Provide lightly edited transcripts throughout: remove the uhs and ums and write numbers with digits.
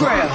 ground.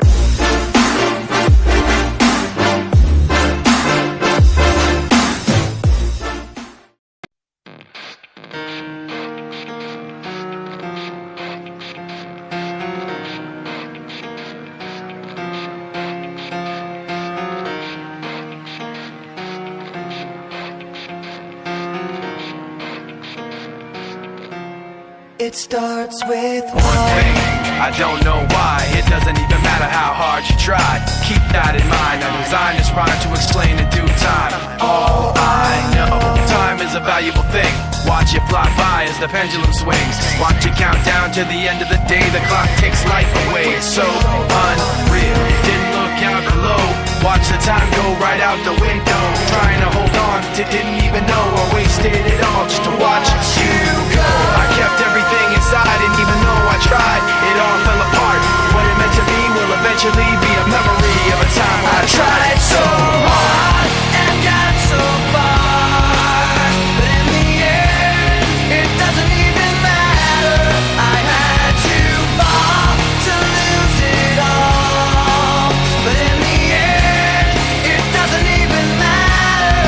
It starts with one thing, I don't know why. It doesn't even matter how hard you try. Keep that in mind, I designed this rhyme to explain in due time. All I know, time is a valuable thing. Watch it fly by as the pendulum swings. Watch it count down to the end of the day. The clock takes life away, it's so unreal. Didn't look out below, watch the time go right out the window. Trying to hold on to didn't even know I wasted it all just to watch you go. I kept everything inside, and even though I tried, it all fell apart. What it meant to be will eventually be a memory of a time when I tried so hard and got so far, but in the end, it doesn't even matter. I had to fall to lose it all, but in the end, it doesn't even matter.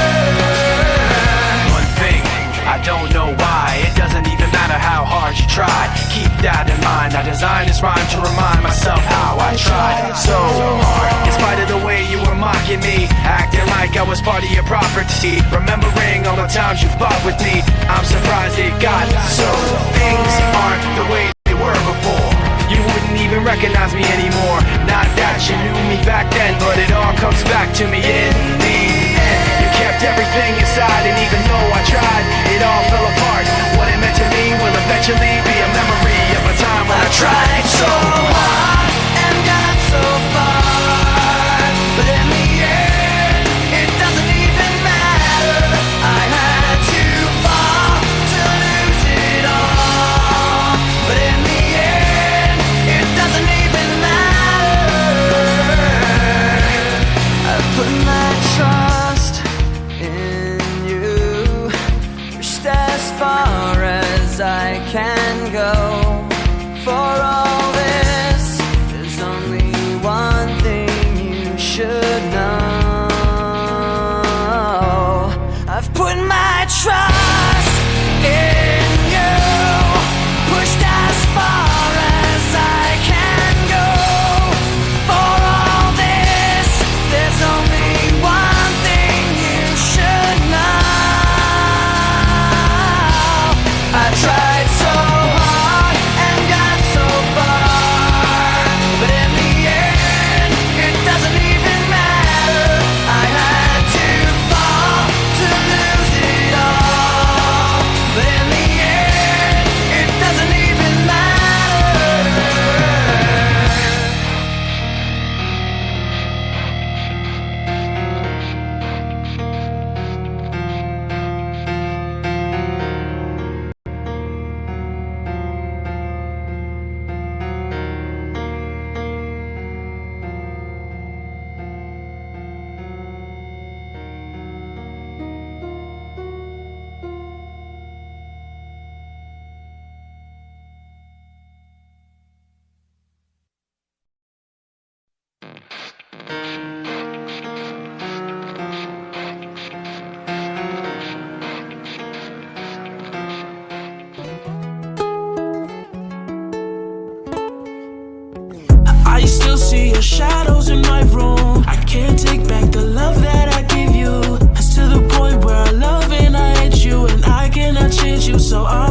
One thing, I don't know why. It doesn't even matter how hard you try. Keep that in mind, I designed this rhyme to remind myself how I tried so hard. In spite of the way you were mocking me, acting like I was part of your property, remembering all the times you fought with me, I'm surprised it got so. Things aren't the way they were before. You wouldn't even recognize me anymore. Not that you knew me back then, but it all comes back to me in the end. You kept everything inside, and even though I tried, it all fell apart. What it meant to me will eventually be a memory of a time when I tried so hard and got so far, but in the end, it doesn't even matter. I had to fall to lose it all, but in the end, it doesn't even matter. I put my trust in you, pushed as far as I can go. For all this, there's only one thing you should know. I've put my trust in you, pushed as far as I can go. For all this, there's only one thing you should know. I tried so hard and got so far, but in the end, it doesn't even matter. I had to fall to lose it all, but in the end, it doesn't even matter. I still see your shadows in my room. I can't take back the love that I gave you. It's to the point where I love and I hate you, and I cannot change you, so I